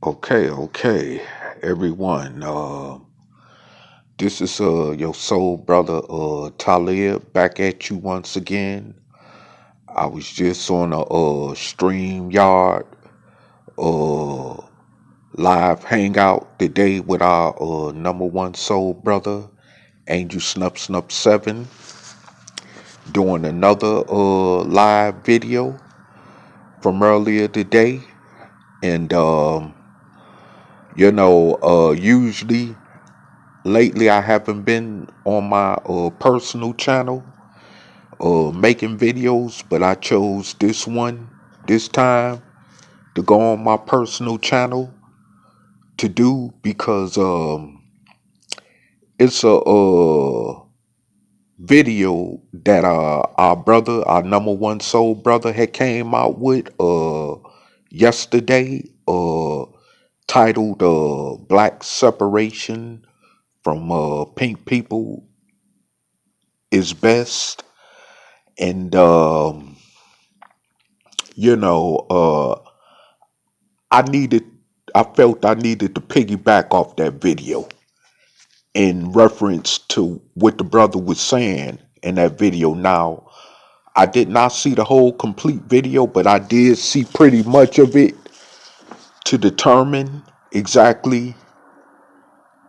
Okay, everyone. This is your soul brother Talib back at you once again. I was just on a stream yard uh live hangout today with our number one soul brother Angel Snup 7 doing another live video from earlier today, and usually lately I haven't been on my personal channel making videos, but I chose this time to go on my personal channel to do because it's a video that our number one soul brother had came out with yesterday, titled Black Separation from Pink People is Best. And you know, I needed, I felt I needed to piggyback off that video in reference to what the brother was saying in that video. Now, I did not see the whole complete video, but I did see pretty much of it to determine exactly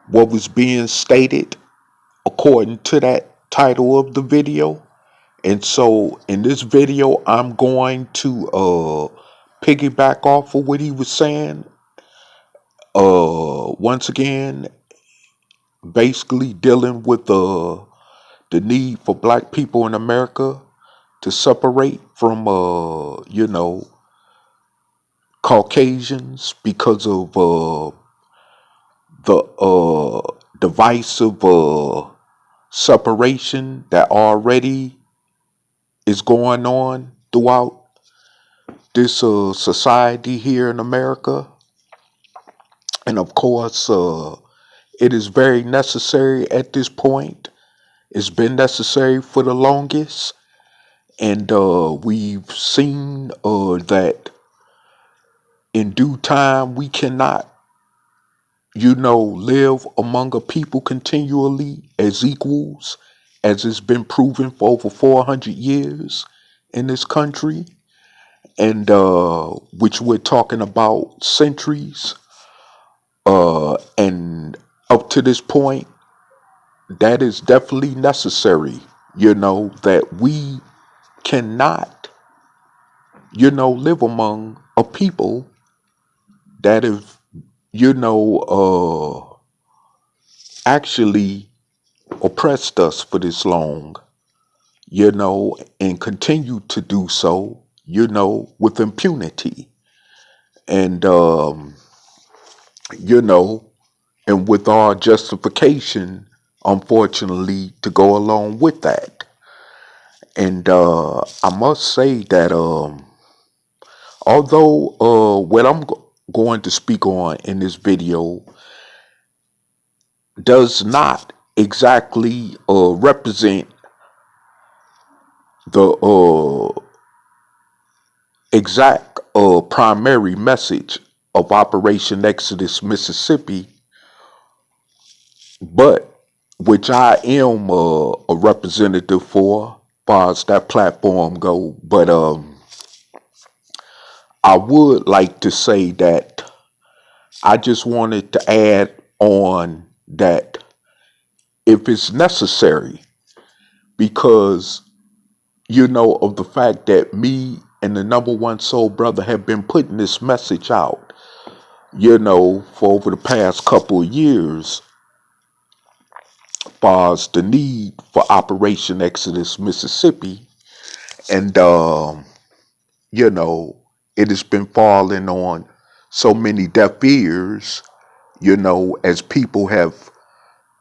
what was being stated according to that title of the video. And so in this video, I'm going to piggyback off of what he was saying. Once again, basically dealing with the need for black people in America to separate from Caucasians because of the divisive separation that already is going on throughout this society here in America. And of course, it is very necessary at this point. It's been necessary for the longest. And we've seen that in due time we cannot, live among a people continually as equals, as it's been proven for over 400 years in this country. And which we're talking about centuries. And up to this point, that is definitely necessary, that we cannot, live among a people that have, actually oppressed us for this long, and continue to do so, with impunity. And, you know, and with our justification, unfortunately, to go along with that. And I must say that although what I'm going to speak on in this video does not exactly represent the exact primary message of Operation Exodus Mississippi, but which I am a representative for, as far as that platform go. But I would like to say that I just wanted to add on that if it's necessary, because of the fact that me and the number one soul brother have been putting this message out, for over the past couple of years, as far as the need for Operation Exodus Mississippi. And you know, it has been falling on so many deaf ears, as people have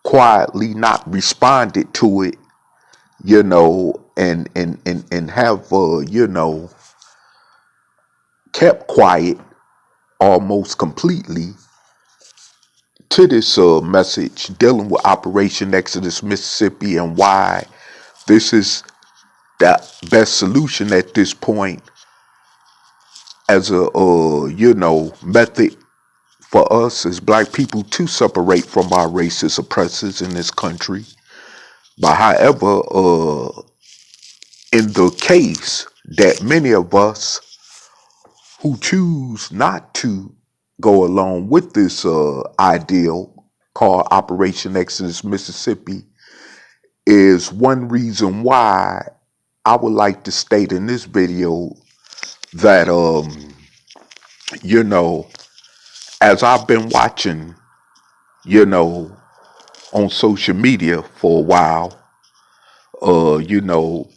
quietly not responded to it, and have, kept quiet almost completely to this message dealing with Operation Exodus Mississippi, and why this is the best solution at this point as a, method for us as black people to separate from our racist oppressors in this country. But however, in the case that many of us who choose not to go along with this ideal called Operation Exodus Mississippi is one reason why I would like to state in this video that, you know, as I've been watching, you know, on social media for a while, you know,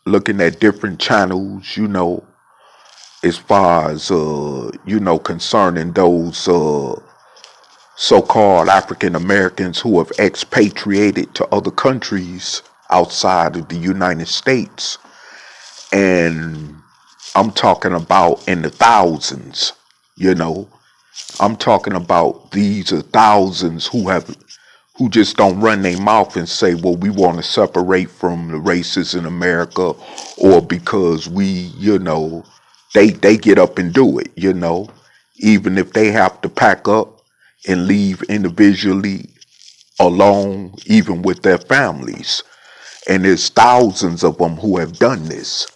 looking at different channels, you know, as far as, you know, concerning those so-called African Americans who have expatriated to other countries outside of the United States. And I'm talking about in the thousands, you know. I'm talking about these are thousands who just don't run their mouth and say, well, we want to separate from the races in America, or because we, you know, they get up and do it, you know, even if they have to pack up and leave individually alone, even with their families. And there's thousands of them who have done this,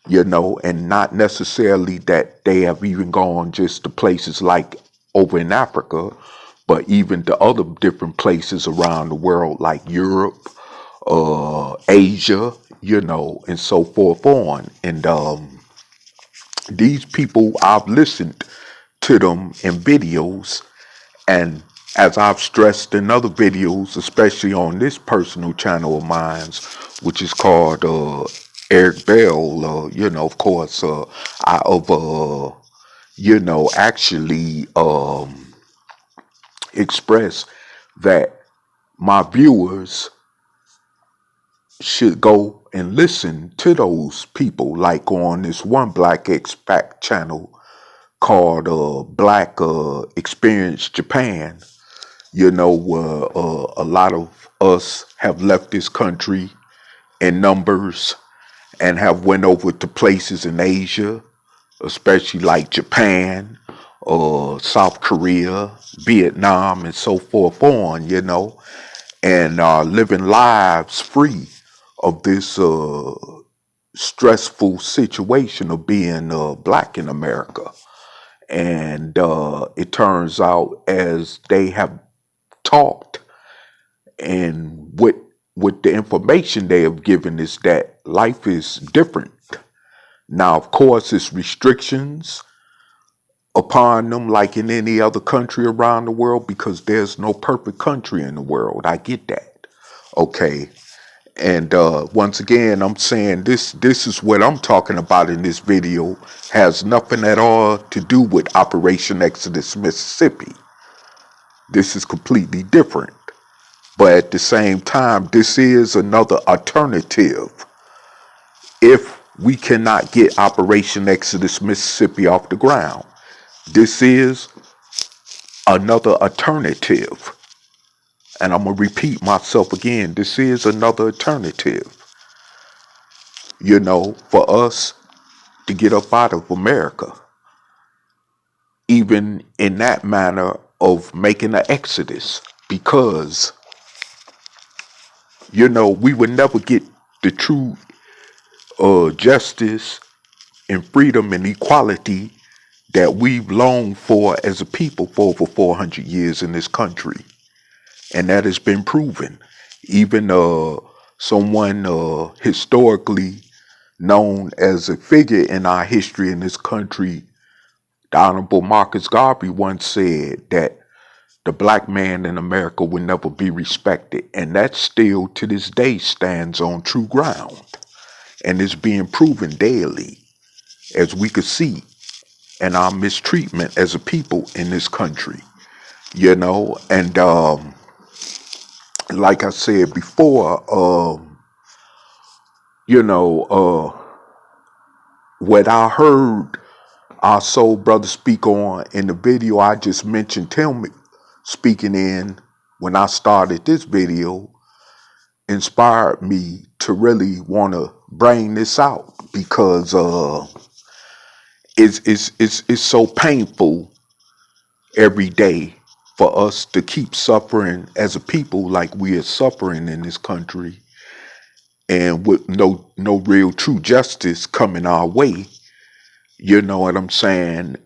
you know, and not necessarily that they have even gone just to places like over in Africa, but even to other different places around the world like Europe, Asia, you know, and so forth on. And these people, I've listened to them in videos, and as I've stressed in other videos, especially on this personal channel of mine, which is called Eric Bell, you know, of course, you know, actually express that my viewers should go and listen to those people, like on this one Black Expat channel called Black Experience Japan, you know, where a lot of us have left this country in numbers and have went over to places in Asia, especially like Japan, South Korea, Vietnam, and so forth on, you know, and living lives free of this stressful situation of being black in America. And it turns out, as they have talked and with the information they have given, is that life is different. Now, of course, it's restrictions upon them like in any other country around the world, because there's no perfect country in the world. I get that. Okay. And once again, I'm saying this is what I'm talking about in this video has nothing at all to do with Operation Exodus Mississippi. This is completely different. But at the same time, this is another alternative. If we cannot get Operation Exodus Mississippi off the ground, this is another alternative. And I'm going to repeat myself again. This is another alternative, you know, for us to get up out of America, even in that manner of making an exodus, because, you know, we would never get the true justice and freedom and equality that we've longed for as a people for over 400 years in this country. And that has been proven. Even someone historically known as a figure in our history in this country, the Honorable Marcus Garvey, once said that the black man in America will never be respected. And that still to this day stands on true ground and is being proven daily, as we could see, in our mistreatment as a people in this country, you know. And like I said before, you know, what I heard our soul brother speak on in the video I just mentioned, him speaking in when I started this video, inspired me to really want to bring this out, because it's so painful every day for us to keep suffering as a people like we are suffering in this country, and with no real true justice coming our way. You know what I'm saying?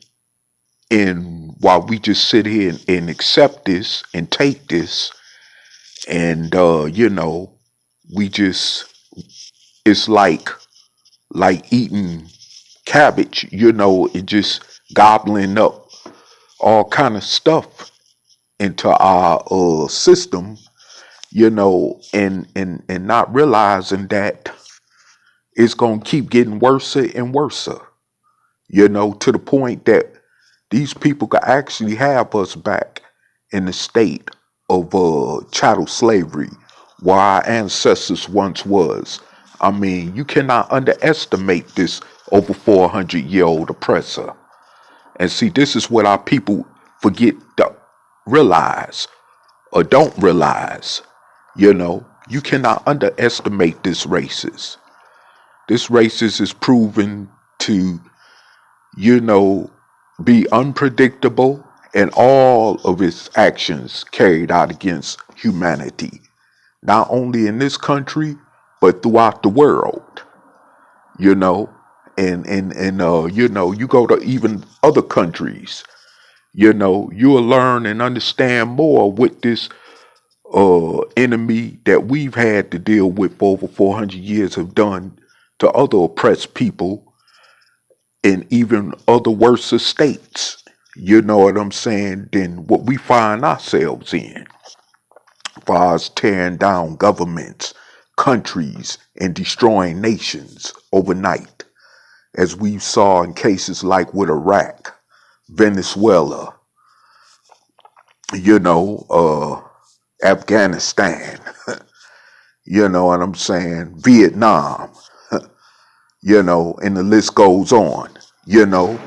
And while we just sit here and accept this and take this, and we just, it's like eating cabbage, it just gobbling up all kind of stuff into our system, and not realizing that it's gonna keep getting worse and worse, to the point that these people could actually have us back in the state of chattel slavery, where our ancestors once was. I mean, you cannot underestimate this over 400-year-old oppressor. And see, this is what our people forget to realize or don't realize. You cannot underestimate this racist. This racist is proven to, you know, be unpredictable, and all of its actions carried out against humanity, not only in this country, but throughout the world, you know, and you go to even other countries, you will learn and understand more with this enemy that we've had to deal with for over 400 years have done to other oppressed people in even other worse states, you know what I'm saying, than what we find ourselves in, as far as tearing down governments, countries, and destroying nations overnight, as we saw in cases like with Iraq, Venezuela, Afghanistan, you know what I'm saying, Vietnam, and the list goes on, you know.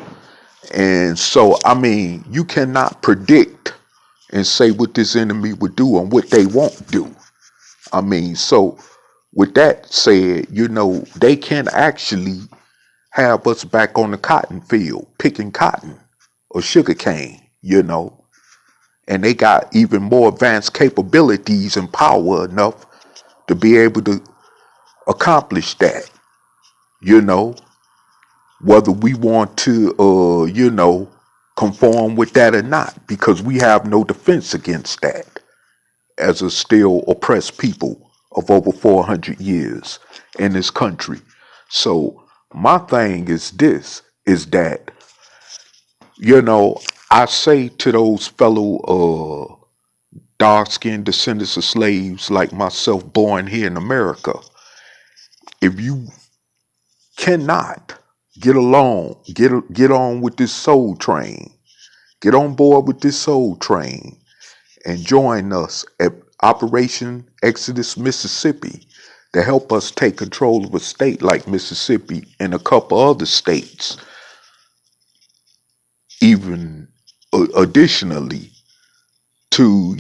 And so, I mean, you cannot predict and say what this enemy would do and what they won't do. I mean, so with that said, they can actually have us back on the cotton field, picking cotton or sugar cane, and they got even more advanced capabilities and power enough to be able to accomplish that, you know, whether we want to, conform with that or not, because we have no defense against that as a still oppressed people of over 400 years in this country. So my thing is this, is that, I say to those fellow dark-skinned descendants of slaves like myself born here in America, if you cannot get on with this soul train, get on board with this soul train and join us at Operation Exodus Mississippi to help us take control of a state like Mississippi and a couple other states, even additionally, to,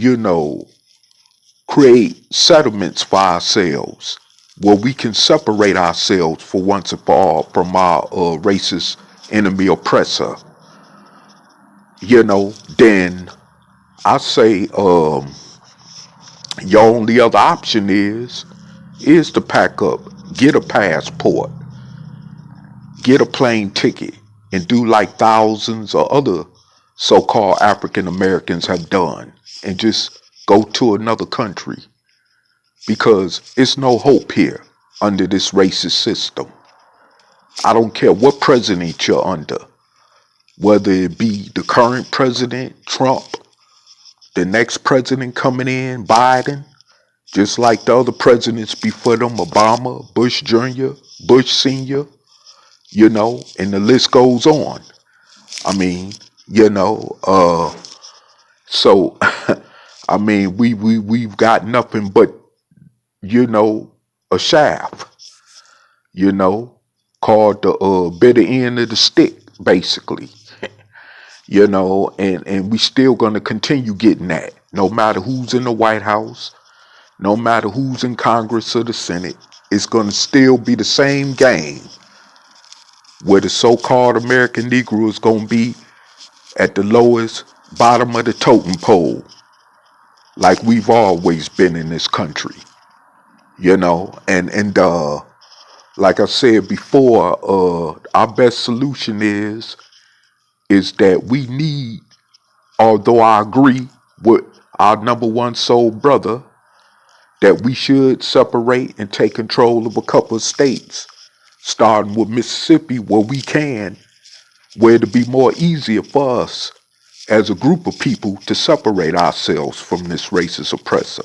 create settlements for ourselves where we can separate ourselves for once and for all from our racist enemy oppressor, then I say your only other option is to pack up, get a passport, get a plane ticket, and do like thousands of other so-called African Americans have done, and just go to another country, because it's no hope here under this racist system. I don't care what president you're under, whether it be the current president, Trump, the next president coming in, Biden, just like the other presidents before them, Obama, Bush Jr., Bush Sr., and the list goes on. I mean, so, I mean, we've got nothing but, a shaft, called the bitter end of the stick, basically, and we still gonna continue getting that, no matter who's in the White House, no matter who's in Congress or the Senate. It's gonna still be the same game, where the so-called American Negro is gonna be at the lowest bottom of the totem pole, like we've always been in this country, and like I said before, our best solution is that we need, although I agree with our number one soul brother, that we should separate and take control of a couple of states, starting with Mississippi where we can, where it'll be more easier for us as a group of people to separate ourselves from this racist oppressor.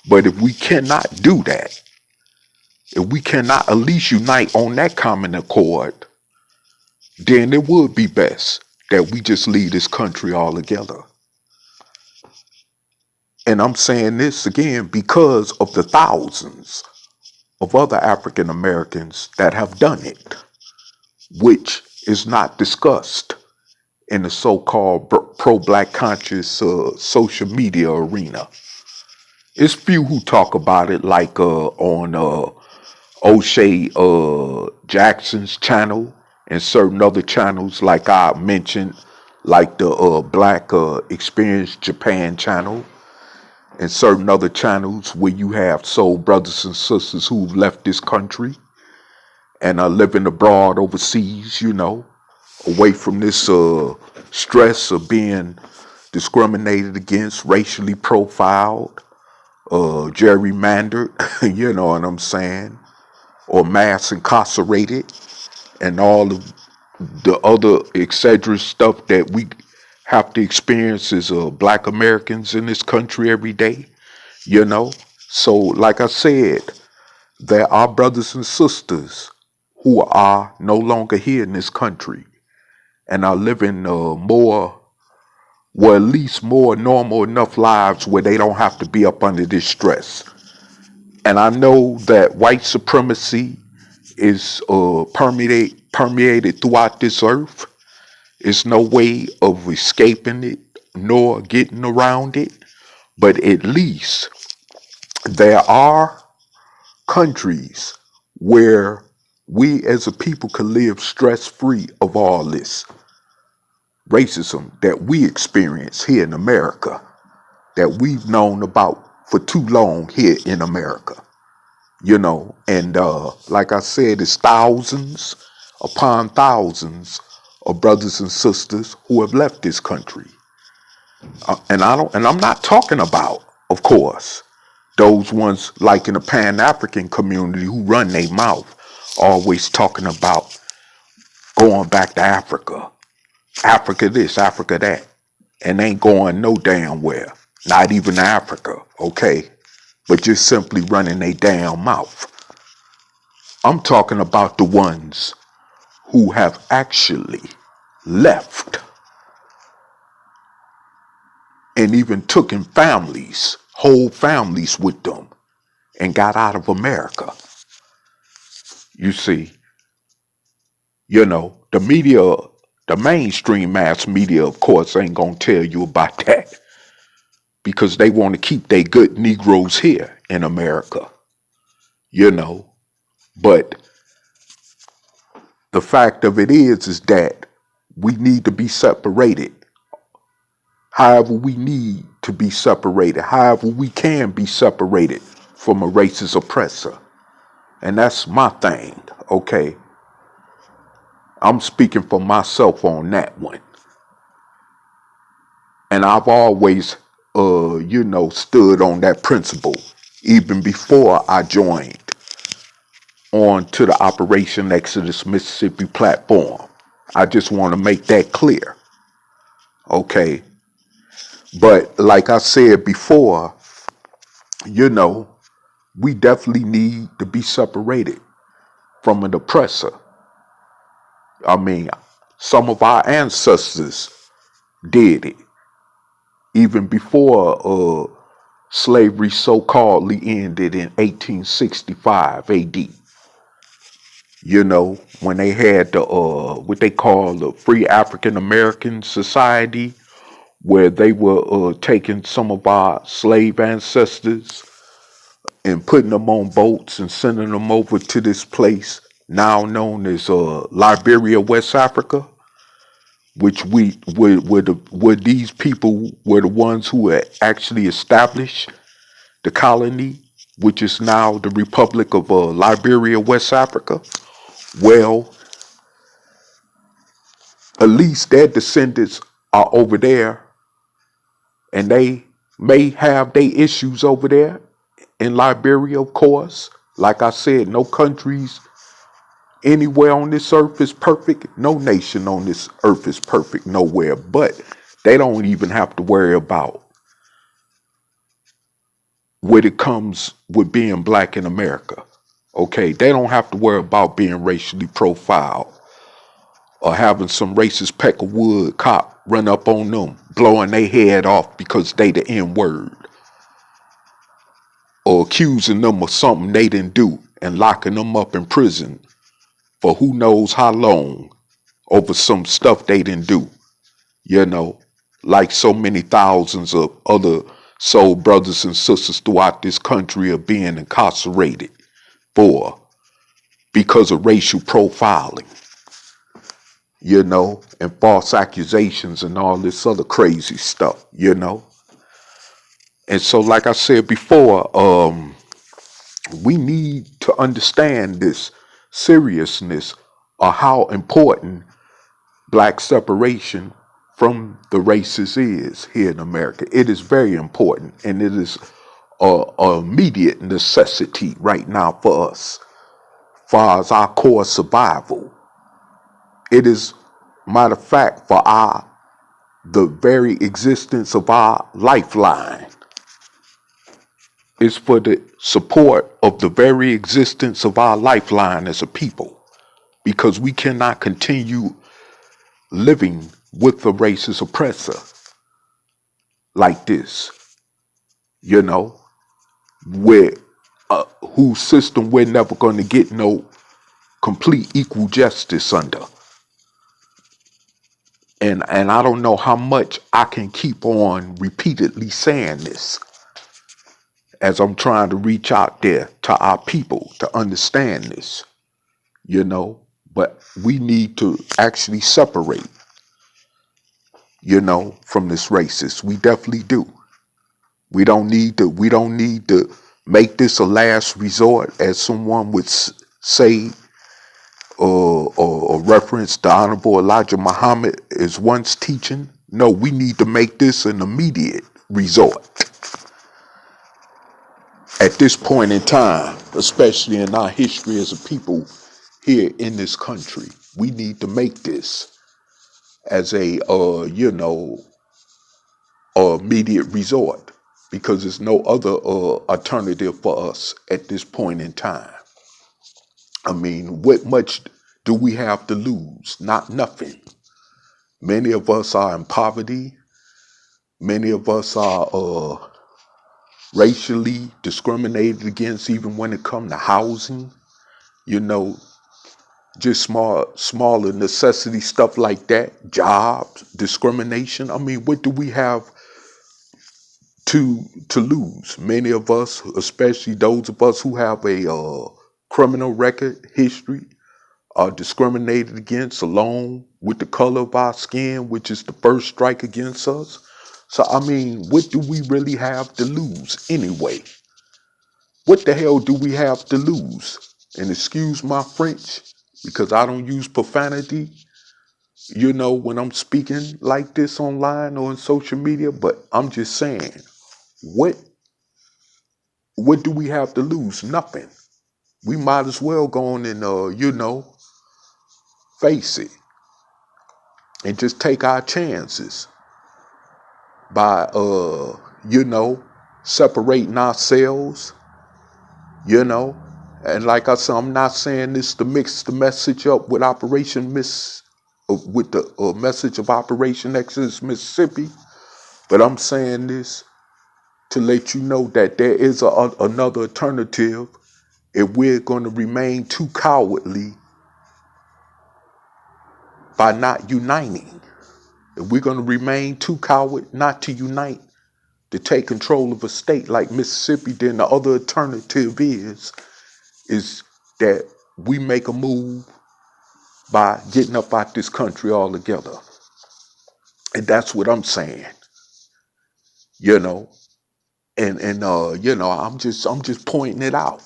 But if we cannot do that, if we cannot at least unite on that common accord, then it would be best that we just leave this country altogether. And I'm saying this again because of the thousands of other African Americans that have done it, which is not discussed in the so-called pro-black conscious social media arena. It's few who talk about it, like on O'Shea Jackson's channel and certain other channels, like I mentioned, like the Black Experience Japan channel and certain other channels where you have soul brothers and sisters who've left this country and are living abroad overseas, away from this stress of being discriminated against, racially profiled, gerrymandered, you know what I'm saying, or mass incarcerated, and all of the other etc. stuff that we have to experience as black Americans in this country every day, So, like I said, there are brothers and sisters who are no longer here in this country and are living at least more normal enough lives where they don't have to be up under this stress. And I know that white supremacy is permeated throughout this earth. There's no way of escaping it nor getting around it. But at least there are countries where we as a people can live stress-free of all this racism that we experience here in America, that we've known about for too long here in America. And like I said, it's thousands upon thousands of brothers and sisters who have left this country. And I'm not talking about, of course, those ones like in the Pan-African community who run their mouth, always talking about going back to Africa. Africa this, Africa that. And ain't going no damn where. Not even Africa, okay? But just simply running their damn mouth. I'm talking about the ones who have actually left and even took in families, whole families with them, and got out of America. You see, the media, the mainstream mass media, of course, ain't gonna tell you about that because they want to keep their good Negroes here in America, But the fact of it is that we need to be separated. However we need to be separated, however we can be separated from a racist oppressor. And that's my thing, okay? I'm speaking for myself on that one. And I've always, stood on that principle, even before I joined on to the Operation Exodus Mississippi platform. I just want to make that clear, okay? But like I said before, we definitely need to be separated from an oppressor. I mean, some of our ancestors did it even before slavery so-calledly ended in 1865 AD. When they had the what they call the Free African American Society, where they were taking some of our slave ancestors and putting them on boats and sending them over to this place now known as Liberia, West Africa, which were these people were the ones who had actually established the colony, which is now the Republic of Liberia, West Africa. Well, at least their descendants are over there, and they may have their issues over there in Liberia, of course. Like I said, no countries anywhere on this earth is perfect. No nation on this earth is perfect nowhere. But they don't even have to worry about when it comes with being black in America. Okay, they don't have to worry about being racially profiled or having some racist Peckerwood cop run up on them, blowing their head off because they the N-word, or accusing them of something they didn't do and locking them up in prison for who knows how long over some stuff they didn't do, you know, like so many thousands of other soul brothers and sisters throughout this country are being incarcerated for because of racial profiling, and false accusations and all this other crazy stuff. And so, like I said before, we need to understand this seriousness of how important black separation from the races is here in America. It is very important, and it is a immediate necessity right now for us, far as our core survival. It is, matter of fact, for the very existence of our lifeline. It's for the support of the very existence of our lifeline as a people, because we cannot continue living with the racist oppressor like this, where whose system we're never going to get no complete equal justice under. And I don't know how much I can keep on repeatedly saying this as I'm trying to reach out there to our people to understand this, but we need to actually separate, from this racist. We definitely do. We don't need to make this a last resort, as someone would say, or reference the Honorable Elijah Muhammad is once teaching. No, we need to make this an immediate resort. At this point in time, especially in our history as a people here in this country, we need to make this as a immediate resort, because there's no other alternative for us at this point in time. I mean, what much do we have to lose? Not nothing. Many of us are in poverty. Many of us are racially discriminated against, even when it comes to housing. Just smaller necessity stuff like that. Jobs, discrimination. I mean, what do we have to lose? Many of us, especially those of us who have a criminal record history, are discriminated against along with the color of our skin, which is the first strike against us. So, I mean, what do we really have to lose anyway? What the hell do we have to lose? And excuse my French, because I don't use profanity, when I'm speaking like this online or on social media, but I'm just saying, what do we have to lose? Nothing. We might as well go on and, face it and just take our chances by, separating ourselves, And like I said, I'm not saying this to mix the message up with with the message of Operation Exodus Mississippi, but I'm saying this to let you know that there is another alternative if we're going to remain too cowardly by not uniting. If we're going to remain too coward not to unite, to take control of a state like Mississippi, then the other alternative is that we make a move by getting up out this country altogether. And that's what I'm saying, you know. And I'm just pointing it out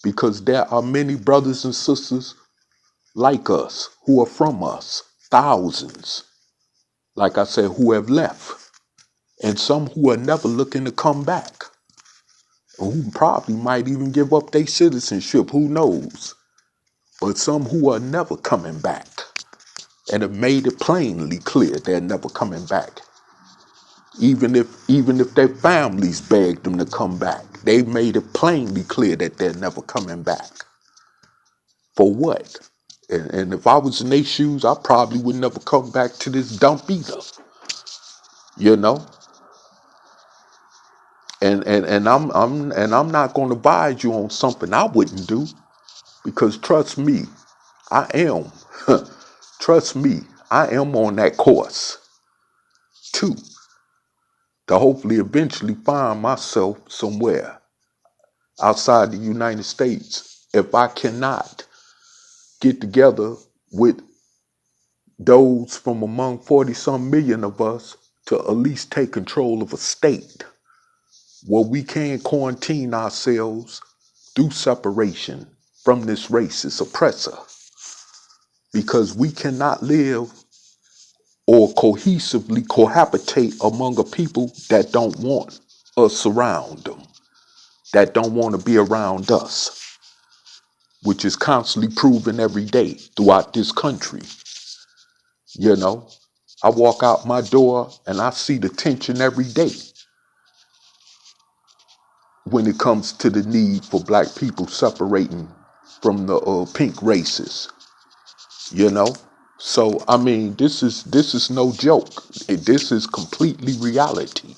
because there are many brothers and sisters like us who are from us, thousands, like I said, who have left, and some who are never looking to come back, who probably might even give up their citizenship, who knows? But some who are never coming back and have made it plainly clear they're never coming back. Even if their families begged them to come back, they made it plainly clear that they're never coming back. For what? And if I was in their shoes, I probably would never come back to this dump either. You know? And I'm not gonna advise you on something I wouldn't do, because trust me, I am. Trust me, I am on that course too, to hopefully eventually find myself somewhere outside the United States if I cannot get together with those from among 40 some million of us to at least take control of a state where we can quarantine ourselves through separation from this racist oppressor, because we cannot live or cohesively cohabitate among a people that don't want us around them, that don't want to be around us, which is constantly proven every day throughout this country. You know, I walk out my door and I see the tension every day when it comes to the need for black people separating from the pink races. You know, so I mean, this is no joke. This is completely reality,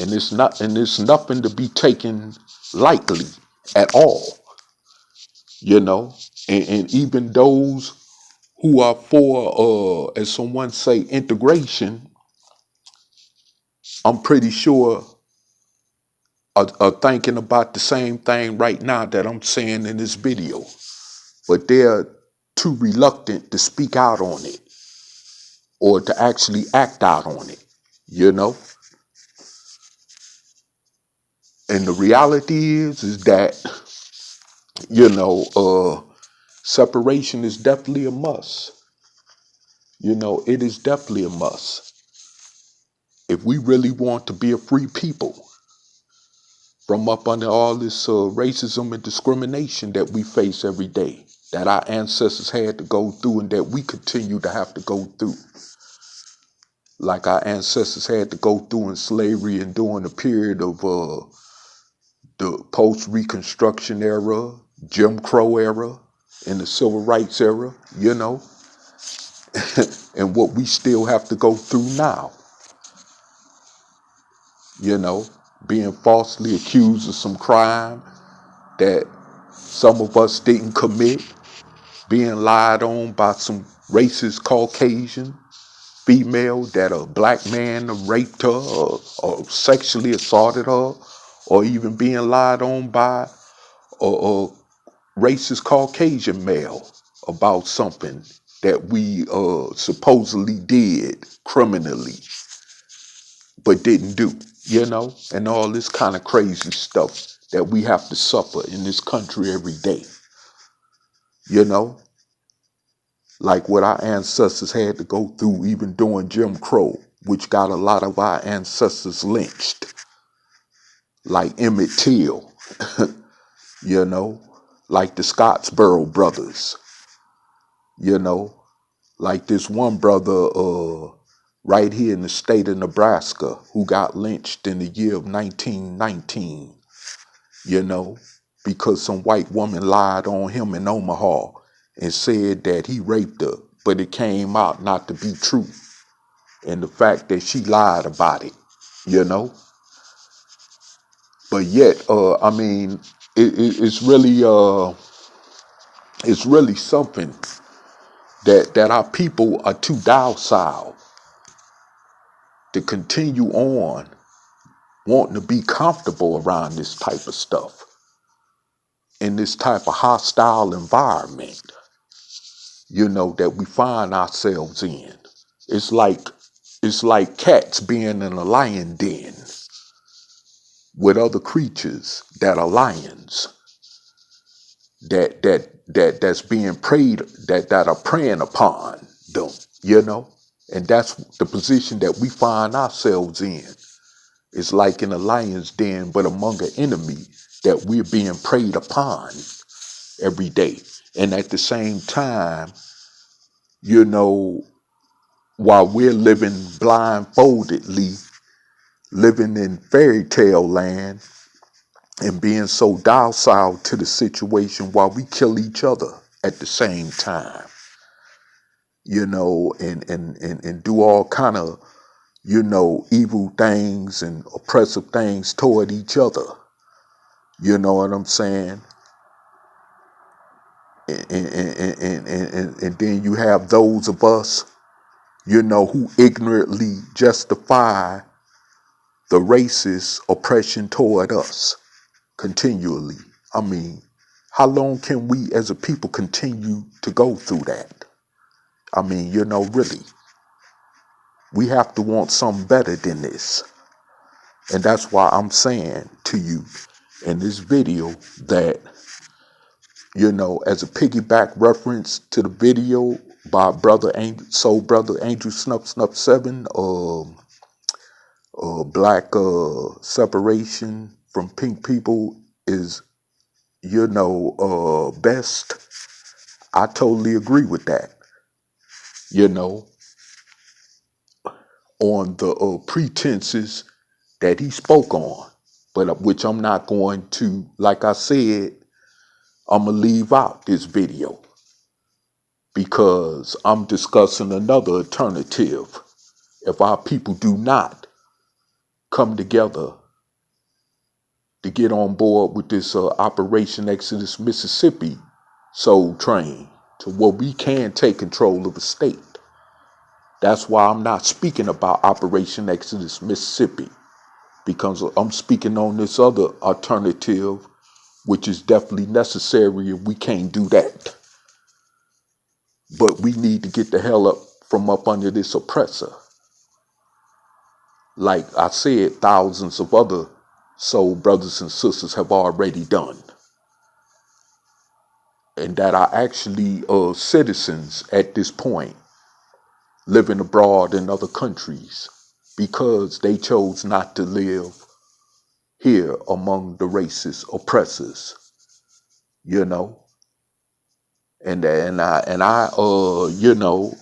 and it's nothing to be taken lightly at all. You know, and even those who are for, as someone say, integration, I'm pretty sure are thinking about the same thing right now that I'm saying in this video, but they're too reluctant to speak out on it or to actually act out on it, you know? And the reality is that, you know, separation is definitely a must. You know, it is definitely a must. If we really want to be a free people from up under all this racism and discrimination that we face every day, that our ancestors had to go through and that we continue to have to go through. Like our ancestors had to go through in slavery and during the period of the post-Reconstruction era, Jim Crow era, and the Civil Rights era, you know, and what we still have to go through now, you know, being falsely accused of some crime that some of us didn't commit, being lied on by some racist Caucasian female that a black man raped her or sexually assaulted her, or even being lied on by a racist Caucasian male about something that we supposedly did criminally but didn't do, you know, and all this kind of crazy stuff that we have to suffer in this country every day, you know, like what our ancestors had to go through even during Jim Crow, which got a lot of our ancestors lynched, like Emmett Till, you know, like the Scottsboro brothers, you know, like this one brother right here in the state of Nebraska who got lynched in the year of 1919, you know, because some white woman lied on him in Omaha and said that he raped her, but it came out not to be true. And the fact that she lied about it, you know. But yet, I mean, it's really something that our people are too docile to continue on wanting to be comfortable around this type of stuff in this type of hostile environment, you know, that we find ourselves in. It's like cats being in a lion den with other creatures that are lions that's being preyed that are preying upon them, you know? And that's the position that we find ourselves in. It's like in a lion's den, but among an enemy that we're being preyed upon every day. And at the same time, you know, while we're living blindfoldedly, living in fairy tale land and being so docile to the situation while we kill each other at the same time, you know, and do all kind of, you know, evil things and oppressive things toward each other. You know what I'm saying? And then you have those of us, you know, who ignorantly justify the racist oppression toward us continually. I mean, how long can we as a people continue to go through that? I mean, you know, really, we have to want something better than this. And that's why I'm saying to you in this video that, you know, as a piggyback reference to the video by Brother Angel Snuff Snuff 7, black separation from pink people is, you know, best. I totally agree with that, you know, on the pretenses that he spoke on, but which I'm not going to, like I said, I'm going to leave out this video because I'm discussing another alternative. If our people do not come together to get on board with this Operation Exodus Mississippi Soul Train to where we can take control of the state. That's why I'm not speaking about Operation Exodus Mississippi, because I'm speaking on this other alternative, which is definitely necessary if we can't do that. But we need to get the hell up from up under this oppressor. Like I said, thousands of other soul brothers and sisters have already done. And that are actually citizens at this point, living abroad in other countries because they chose not to live here among the racist oppressors, you know. And I you know,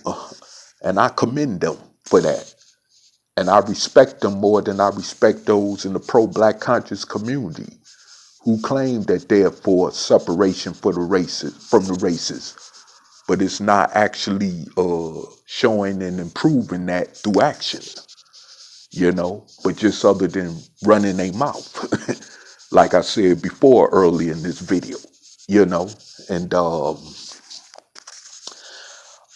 and I commend them for that. And I respect them more than I respect those in the pro-black conscious community who claim that they're for separation for the races from the races, but it's not actually showing and improving that through action, you know, but just other than running their mouth, like I said before earlier in this video, you know, and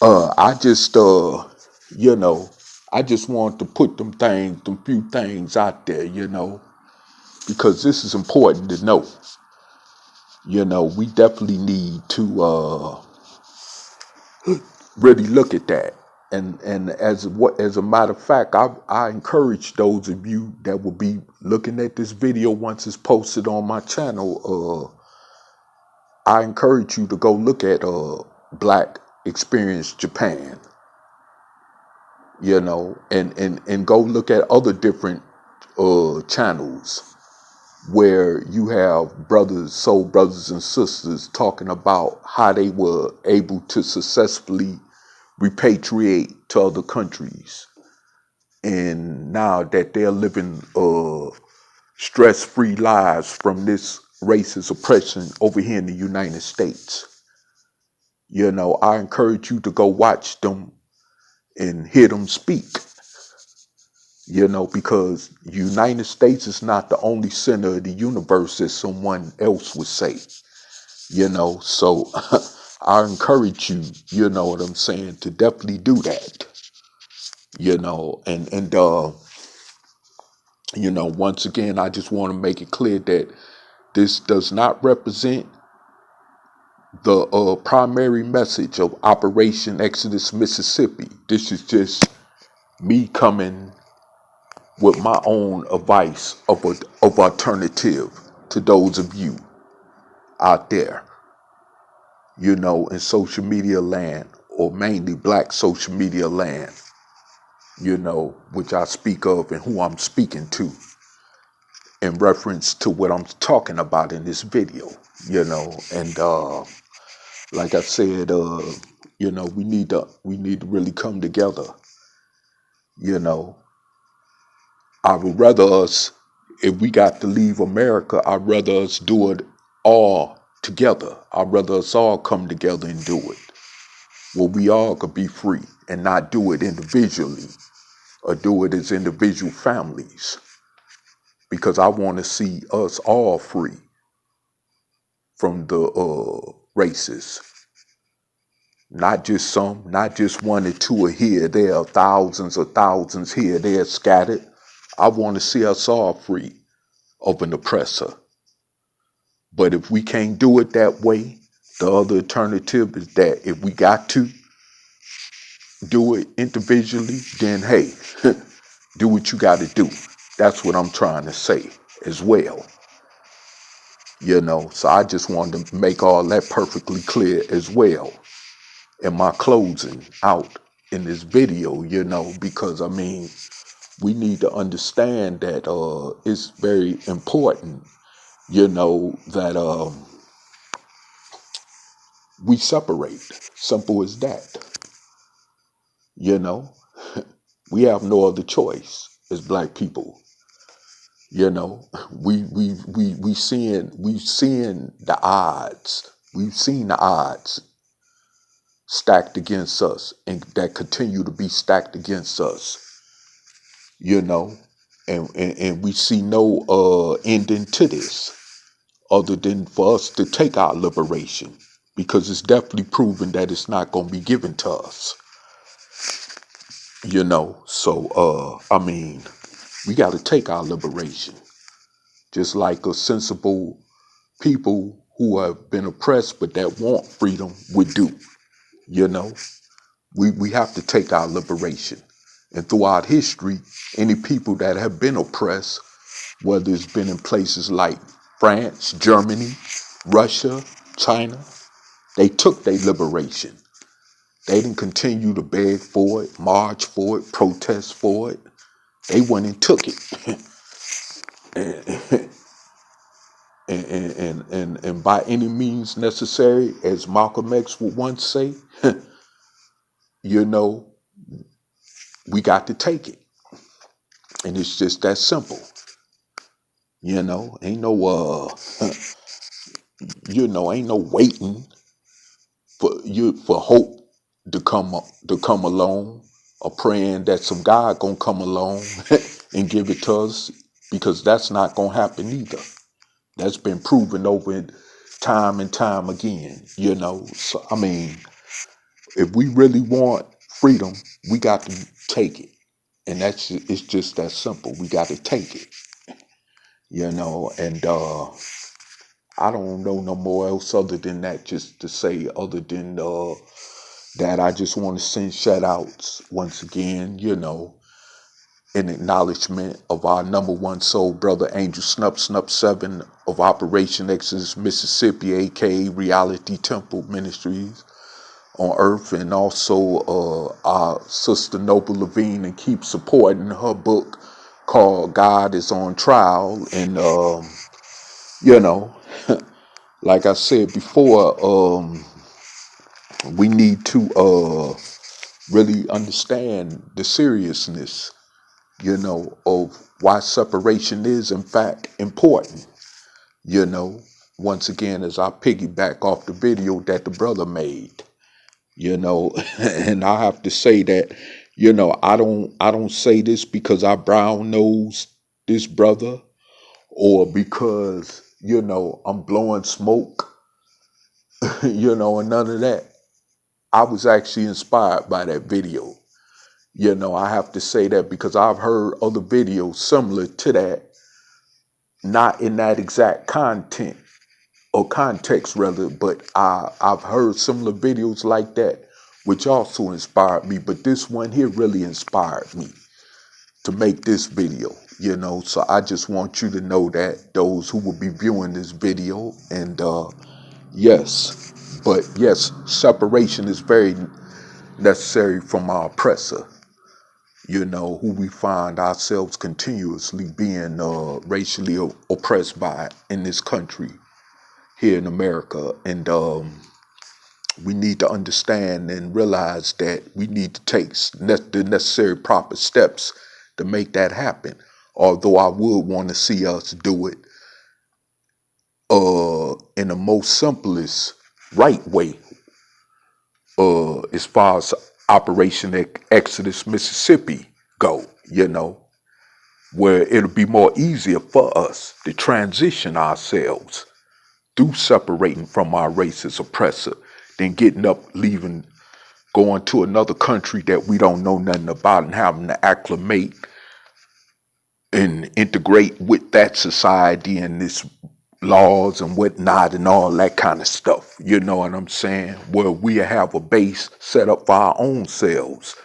I just you know, I just want to put them few things out there, you know, because this is important to know. You know, we definitely need to really look at that. And as a matter of fact, I encourage those of you that will be looking at this video once it's posted on my channel. I encourage you to go look at Black Experience Japan. You know, and go look at other different channels where you have soul brothers and sisters talking about how they were able to successfully repatriate to other countries. And now that they're living stress-free lives from this racist oppression over here in the United States. You know, I encourage you to go watch them and hear them speak. You know, because the United States is not the only center of the universe, as someone else would say. You know, so I encourage you, you know what I'm saying, to definitely do that. You know, and you know, once again, I just want to make it clear that this does not represent the primary message of Operation Exodus Mississippi. This is just me coming with my own advice of alternative to those of you out there, in social media land, or mainly black social media land, which I speak of and who I'm speaking to in reference to what I'm talking about in this video, and like I said, we need to really come together. You know, I would rather us, if we got to leave America, I'd rather us do it all together. I'd rather us all come together and do it, where we all could be free and not do it individually or do it as individual families, because I want to see us all free from the races. Not just some, not just one or two are here. There are thousands here. They're scattered. I want to see us all free of an oppressor. But if we can't do it that way, the other alternative is that if we got to do it individually, then hey, do what you got to do. That's what I'm trying to say as well. So I just wanted to make all that perfectly clear as well in my closing out in this video, because we need to understand that it's very important, that we separate. Simple as that. You know, we have no other choice as black people. We seeing the odds. We've seen the odds stacked against us, and that continue to be stacked against us. And we see no ending to this other than for us to take our liberation, because it's definitely proven that it's not going to be given to us. So we got to take our liberation, just like a sensible people who have been oppressed but that want freedom would do. We have to take our liberation. And throughout history, any people that have been oppressed, whether it's been in places like France, Germany, Russia, China, they took their liberation. They didn't continue to beg for it, march for it, protest for it. They went and took it. and by any means necessary, as Malcolm X would once say, we got to take it. And it's just that simple. Ain't no ain't no waiting for hope to come along, or praying that some God gonna come along and give it to us, because that's not gonna happen either. That's been proven over time and time again. So if we really want freedom, we got to take it, and it's just that simple. We got to take it. And I don't know no more else other than that, just to say, other than that I just want to send shout outs once again, in acknowledgement of our number one soul brother, Angel Snup 7 of Operation Exodus Mississippi, aka Reality Temple Ministries on Earth, and also our sister Noble Levine, and keep supporting her book called God is on Trial. And like I said before, we need to really understand the seriousness, of why separation is in fact important. Once again, as I piggyback off the video that the brother made, and I have to say that, I don't say this because I brown nose this brother, or because, I'm blowing smoke, and none of that. I was actually inspired by that video. I have to say that because I've heard other videos similar to that, not in that exact content or context rather, but I've heard similar videos like that which also inspired me. But this one here really inspired me to make this video, you know. So I just want you to know that, those who will be viewing this video. And yes, but yes, separation is very necessary from our oppressor, you know, who we find ourselves continuously being racially oppressed by in this country here in America. And we need to understand and realize that we need to take the necessary proper steps to make that happen. Although I would want to see us do it in the most simplest, right way, as far as Operation Exodus Mississippi go, you know, where it'll be more easier for us to transition ourselves through separating from our racist oppressor than getting up, leaving, going to another country that we don't know nothing about and having to acclimate and integrate with that society and its laws and whatnot and all that kind of stuff. You know what I'm saying? Where we have a base set up for our own selves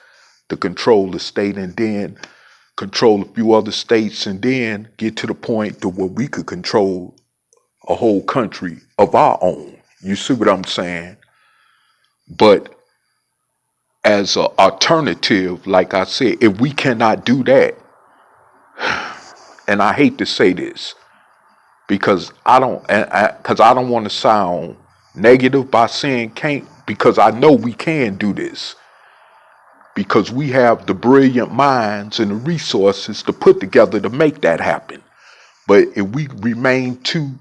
to control the state and then control a few other states and then get to the point to where we could control a whole country of our own. You see what I'm saying? But as an alternative, like I said, if we cannot do that, and I hate to say this because I don't want to sound negative by saying can't, because I know we can do this because we have the brilliant minds and the resources to put together to make that happen. But if we remain too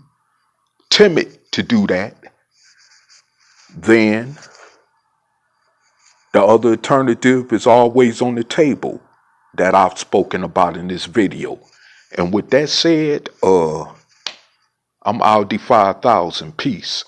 timid to do that, then the other alternative is always on the table that I've spoken about in this video. And with that said, I'm Aldi 5000. Peace.